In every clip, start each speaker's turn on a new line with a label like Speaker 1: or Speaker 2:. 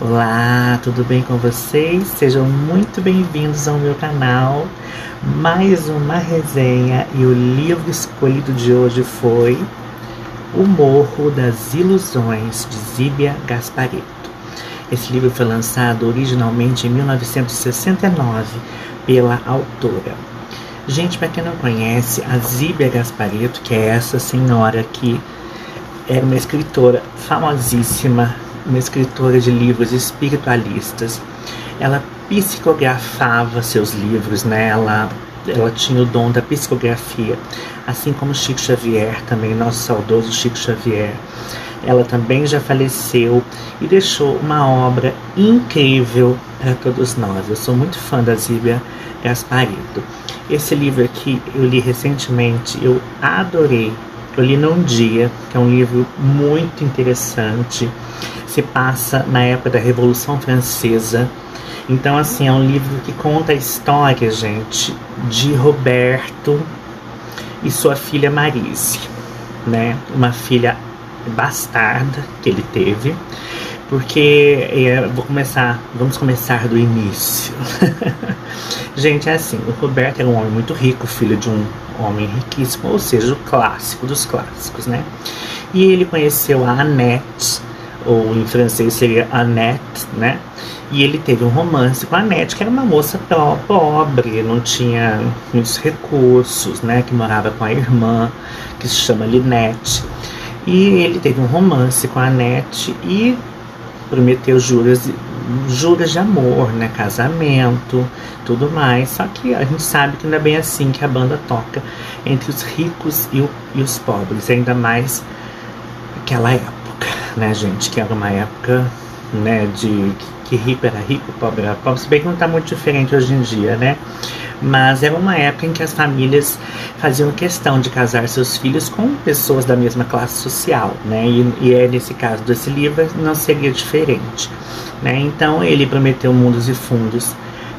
Speaker 1: Olá, tudo bem com vocês? Sejam muito bem-vindos ao meu canal. Mais uma resenha e o livro escolhido de hoje foi O Morro das Ilusões, de Zíbia Gasparetto. Esse livro foi lançado originalmente em 1969 pela autora. Gente, para quem não conhece, a Zíbia Gasparetto, que é essa senhora que era uma escritora famosíssima, uma escritora de livros espiritualistas. Ela psicografava seus livros, né? Ela tinha o dom da psicografia, assim como Chico Xavier, também nosso saudoso Chico Xavier. Ela também já faleceu e deixou uma obra incrível para todos nós. Eu sou muito fã da Zíbia Gasparetto. Esse livro aqui eu li recentemente, eu adorei. Eu li num dia, que é um livro muito interessante. Se passa na época da Revolução Francesa. Então, assim, é um livro que conta a história, gente, de Roberto e sua filha Marise, né? Uma filha bastarda que ele teve. Porque vamos começar do início. Gente, é assim, o Roberto era um homem muito rico, filho de um homem riquíssimo, ou seja, o clássico dos clássicos, né? E ele conheceu a Annette, ou em francês seria Annette, né? E ele teve um romance com a Annette, que era uma moça pobre, não tinha muitos recursos, né? Que morava com a irmã, que se chama Linette. E ele teve um romance com a Annette e prometeu juras de amor, né? Casamento, tudo mais. Só que a gente sabe que não é bem assim que a banda toca entre os ricos e os pobres, ainda mais naquela época, né, gente? Que era uma época, né, de que rico era rico, pobre era pobre. Se bem que não tá muito diferente hoje em dia, né? Mas era uma época em que as famílias faziam questão de casar seus filhos com pessoas da mesma classe social, né? E é nesse caso desse livro não seria diferente, né? Então ele prometeu mundos e fundos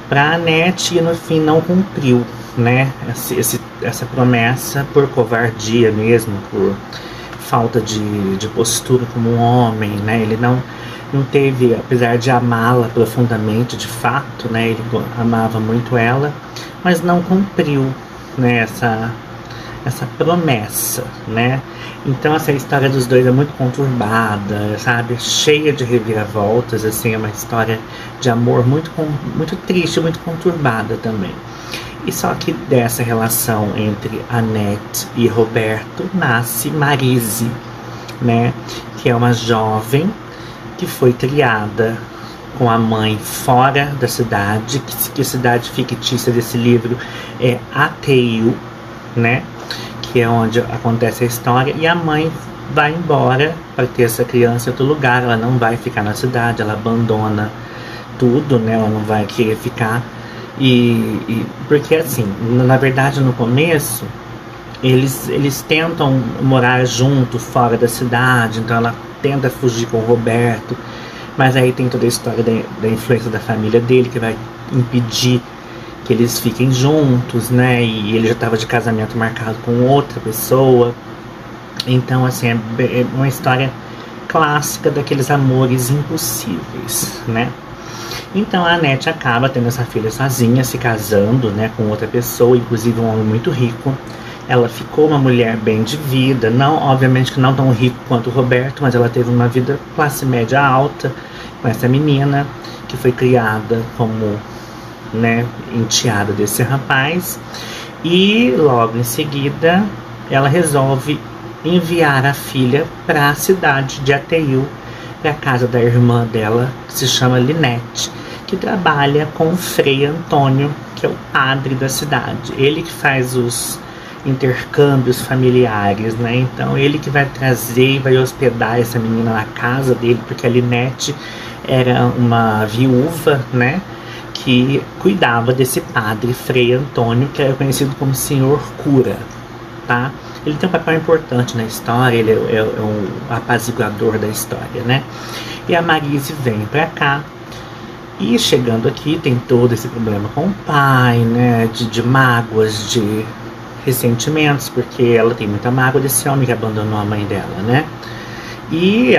Speaker 1: para Annette e no fim não cumpriu, né? Essa promessa por covardia mesmo, por falta de postura como um homem, né? Ele não teve, apesar de amá-la profundamente, de fato, né? Ele amava muito ela, mas não cumpriu, né? Essa promessa, né? Então essa história dos dois é muito conturbada, sabe? Cheia de reviravoltas, assim, é uma história de amor muito triste, muito conturbada também. E só que dessa relação entre Annette e Roberto nasce Marise, né? Que é uma jovem que foi criada com a mãe fora da cidade, que a cidade fictícia desse livro é Ateio, né? Que é onde acontece a história, e a mãe vai embora para ter essa criança em outro lugar. Ela não vai ficar na cidade, ela abandona tudo, né? Ela não vai querer ficar. Porque assim, na verdade, no começo eles tentam morar junto fora da cidade, então ela tenta fugir com o Roberto, mas aí tem toda a história da influência da família dele, que vai impedir que eles fiquem juntos, né? E ele já estava de casamento marcado com outra pessoa. Então, assim, é uma história clássica daqueles amores impossíveis, né? Então a Annette acaba tendo essa filha sozinha, se casando, né, com outra pessoa, inclusive um homem muito rico. Ela ficou uma mulher bem de vida, não, obviamente que não tão rico quanto o Roberto, mas ela teve uma vida classe média alta com essa menina, que foi criada como, né, enteada desse rapaz. E logo em seguida ela resolve enviar a filha para a cidade de Ateio, para a casa da irmã dela, que se chama Linette, que trabalha com o Frei Antônio, que é o padre da cidade. Ele que faz os intercâmbios familiares, né? Então ele que vai trazer e vai hospedar essa menina na casa dele, porque a Linette era uma viúva, né, que cuidava desse padre Frei Antônio, que era conhecido como Senhor Cura, tá? Ele tem um papel importante na história, ele é o apaziguador da história, né? E a Marise vem pra cá, e chegando aqui tem todo esse problema com o pai, né? De mágoas, de ressentimentos, porque ela tem muita mágoa desse homem que abandonou a mãe dela, né? E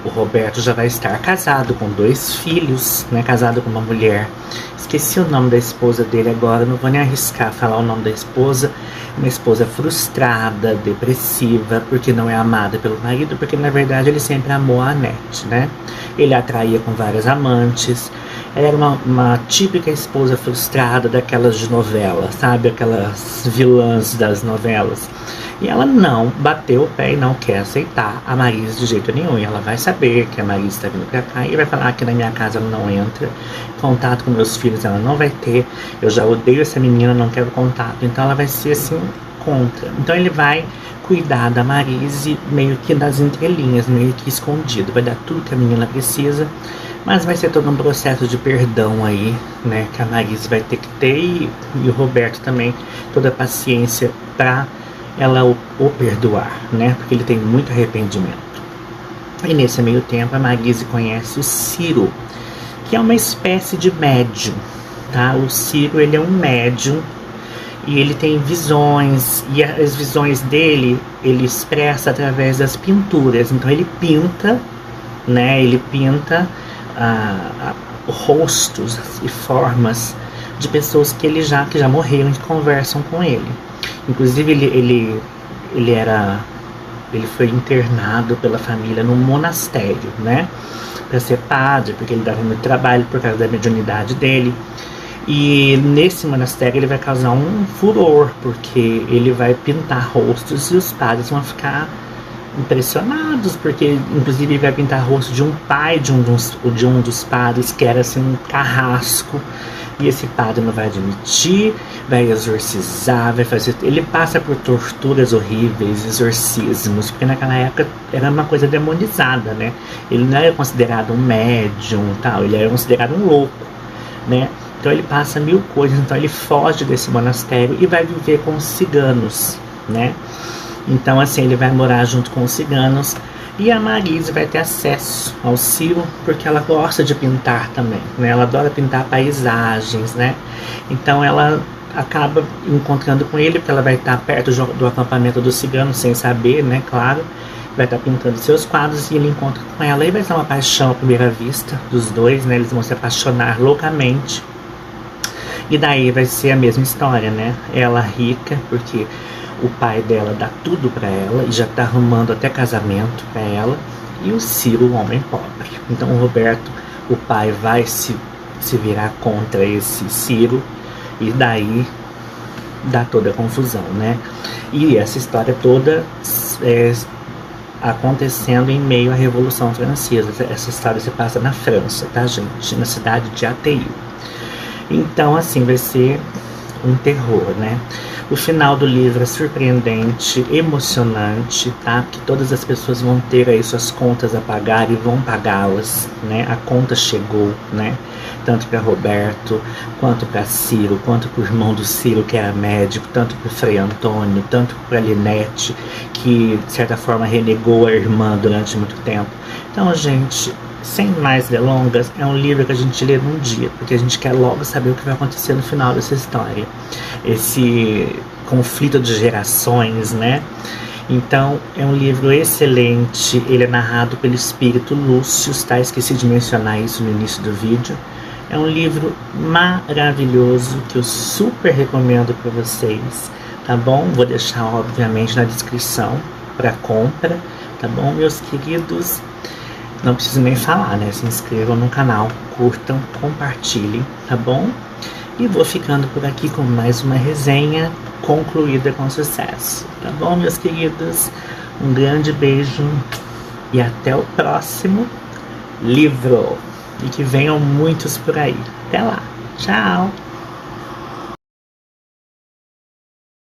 Speaker 1: o Roberto já vai estar casado com 2 filhos, né? Casado com uma mulher. Esqueci o nome da esposa dele agora, não vou nem arriscar falar o nome da esposa. Uma esposa frustrada, depressiva, porque não é amada pelo marido, porque na verdade ele sempre amou a Annette, né? Ele a atraía com várias amantes. Ela era uma típica esposa frustrada daquelas de novela, sabe? Aquelas vilãs das novelas. E ela não bateu o pé e não quer aceitar a Maryse de jeito nenhum. E ela vai saber que a Maryse está vindo pra cá e vai falar que na minha casa ela não entra. Contato com meus filhos ela não vai ter. Eu já odeio essa menina, não quero contato. Então ela vai ser assim, contra. Então ele vai cuidar da Maryse meio que nas entrelinhas, meio que escondido. Vai dar tudo que a menina precisa. Mas vai ser todo um processo de perdão aí, né? Que a Maryse vai ter que ter e o Roberto também. Toda a paciência pra ela o perdoar, né? Porque ele tem muito arrependimento. E nesse meio tempo a Maryse conhece o Ciro, que é uma espécie de médium, tá? O Ciro, ele é um médium e ele tem visões, e as visões dele ele expressa através das pinturas. Então ele pinta, né? Ele pinta rostos e formas de pessoas que já morreram e conversam com ele. Inclusive ele foi internado pela família num monastério, né? Para ser padre, porque ele dava muito trabalho por causa da mediunidade dele. E nesse monastério ele vai causar um furor, porque ele vai pintar rostos e os padres vão ficar impressionados, porque inclusive ele vai pintar o rosto de um pai de um dos padres, que era assim um carrasco. E esse padre não vai admitir, vai exorcizar, vai fazer... Ele passa por torturas horríveis, exorcismos, porque naquela época era uma coisa demonizada, né? Ele não era considerado um médium, tal, ele era considerado um louco, né? Então ele passa 1000 coisas, então ele foge desse monastério e vai viver com os ciganos, né? Então assim, ele vai morar junto com os ciganos. E a Maryse vai ter acesso ao Ciro, porque ela gosta de pintar também, né? Ela adora pintar paisagens, né? Então ela acaba encontrando com ele, porque ela vai estar perto do acampamento dos ciganos, sem saber, né? Claro, vai estar pintando seus quadros e ele encontra com ela. E vai ser uma paixão à primeira vista dos dois, né? Eles vão se apaixonar loucamente. E daí vai ser a mesma história, né? Ela rica, porque o pai dela dá tudo pra ela e já tá arrumando até casamento pra ela. E o Ciro, o homem pobre. Então o Roberto, o pai, vai se virar contra esse Ciro. E daí dá toda a confusão, né? E essa história toda acontecendo em meio à Revolução Francesa. Essa história se passa na França, tá, gente? Na cidade de Ateil. Então, assim, vai ser um terror, né? O final do livro é surpreendente, emocionante, tá? Que todas as pessoas vão ter aí suas contas a pagar e vão pagá-las, né? A conta chegou, né? Tanto para Roberto, quanto para Ciro, quanto para o irmão do Ciro, que era médico, tanto para o Frei Antônio, tanto para Linete, que de certa forma renegou a irmã durante muito tempo. Então, gente, sem mais delongas, é um livro que a gente lê num dia, porque a gente quer logo saber o que vai acontecer no final dessa história. Esse conflito de gerações, né? Então, é um livro excelente. Ele é narrado pelo espírito Lúcio, tá? Esqueci de mencionar isso no início do vídeo. É um livro maravilhoso que eu super recomendo para vocês, tá bom? Vou deixar, obviamente, na descrição para compra, tá bom, meus queridos? Não preciso nem falar, né? Se inscrevam no canal, curtam, compartilhem, tá bom? E vou ficando por aqui com mais uma resenha concluída com sucesso, tá bom, meus queridos? Um grande beijo e até o próximo livro. E que venham muitos por aí. Até lá. Tchau.